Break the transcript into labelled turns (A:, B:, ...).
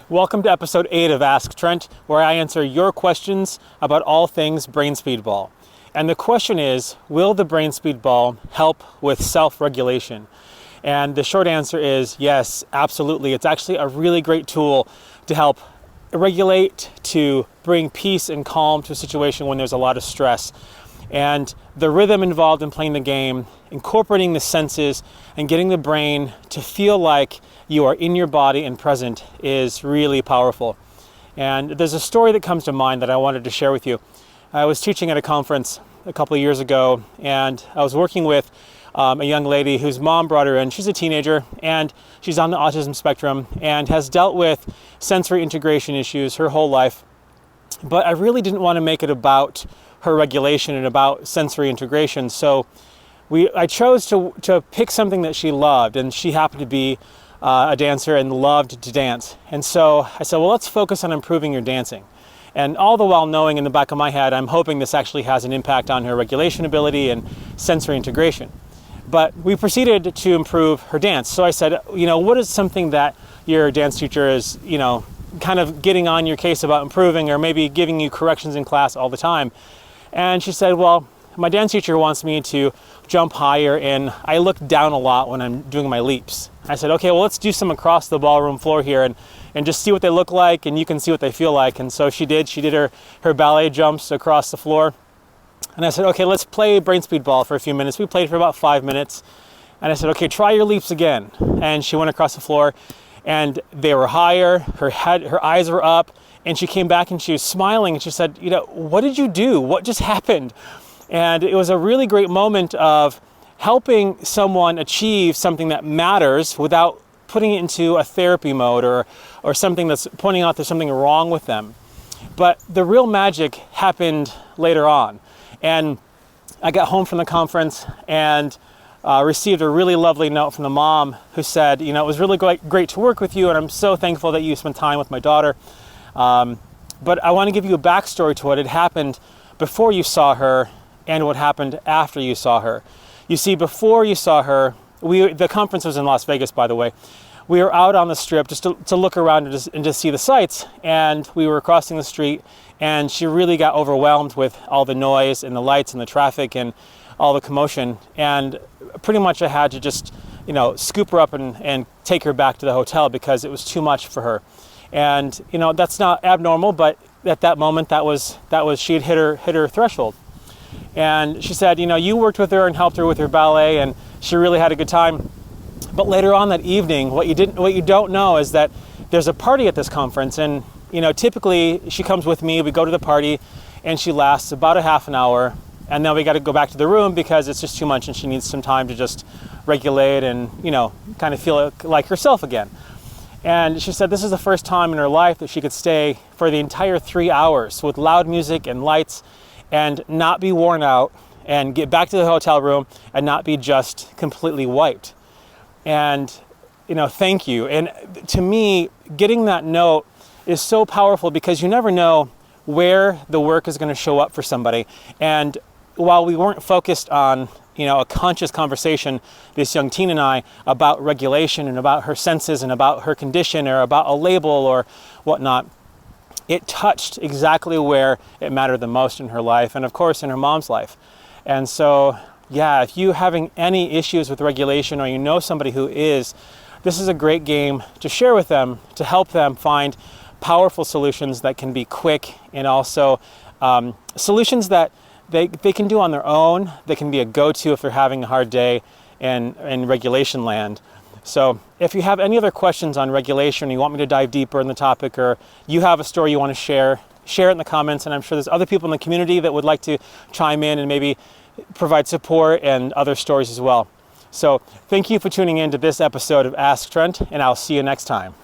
A: Welcome to episode 8 of Ask Trent, where I answer your questions about all things brain speedball. And the question is, will the brain speedball help with self-regulation? And the short answer is yes, absolutely. It's actually a really great tool to help regulate, to bring peace and calm to a situation when there's a lot of stress. And the rhythm involved in playing the game, incorporating the senses, and getting the brain to feel like you are in your body and present is really powerful. And there's a story that comes to mind that I wanted to share with you. I was teaching at a conference a couple of years ago, and I was working with a young lady whose mom brought her in. She's a teenager, and she's on the autism spectrum and has dealt with sensory integration issues her whole life. But I really didn't want to make it about her regulation and about sensory integration. So I chose to pick something that she loved, and she happened to be a dancer and loved to dance. And so I said, well, let's focus on improving your dancing. And all the while knowing in the back of my head, I'm hoping this actually has an impact on her regulation ability and sensory integration. But we proceeded to improve her dance. So I said, what is something that your dance teacher is, kind of getting on your case about improving, or maybe giving you corrections in class all the time? And she said, well, my dance teacher wants me to jump higher, and I look down a lot when I'm doing my leaps. I said, okay, well, let's do some across the ballroom floor here and just see what they look like, and you can see what they feel like. And so she did her ballet jumps across the floor. And I said, okay, let's play brain speedball for a few minutes. We played for about 5 minutes. And I said, okay, try your leaps again. And she went across the floor, and they were higher, her eyes were up, and she came back and she was smiling, and she said, what did you do? What just happened? And it was a really great moment of helping someone achieve something that matters without putting it into a therapy mode or something that's pointing out there's something wrong with them. But the real magic happened later on. And I got home from the conference and received a really lovely note from the mom who said, it was really great to work with you, and I'm so thankful that you spent time with my daughter. But I want to give you a backstory to what had happened before you saw her and what happened after you saw her. You see, before you saw her, the conference was in Las Vegas, by the way. We were out on the strip just to look around and just see the sights, and we were crossing the street, and she really got overwhelmed with all the noise and the lights and the traffic and all the commotion, and pretty much I had to just scoop her up and take her back to the hotel because it was too much for her. And that's not abnormal, but at that moment that was she had hit her threshold. And she said, you worked with her and helped her with her ballet, and she really had a good time. But later on that evening, what you don't know is that there's a party at this conference, and typically she comes with me. We go to the party, and she lasts about a half an hour, and then we got to go back to the room because it's just too much, and she needs some time to just regulate and kind of feel like herself again. And she said this is the first time in her life that she could stay for the entire 3 hours with loud music and lights and not be worn out and get back to the hotel room and not be just completely wiped. And, thank you. And to me, getting that note is so powerful because you never know where the work is going to show up for somebody. And while we weren't focused on a conscious conversation, this young teen and I, about regulation and about her senses and about her condition or about a label or whatnot, it touched exactly where it mattered the most in her life and, of course, in her mom's life. And so, if you having any issues with regulation or you know somebody who is, this is a great game to share with them to help them find powerful solutions that can be quick and also solutions that they can do on their own. They can be a go-to if they're having a hard day in regulation land. So if you have any other questions on regulation, you want me to dive deeper in the topic, or you have a story you want to share it in the comments. And I'm sure there's other people in the community that would like to chime in and maybe provide support and other stories as well. So thank you for tuning in to this episode of Ask Trent, and I'll see you next time.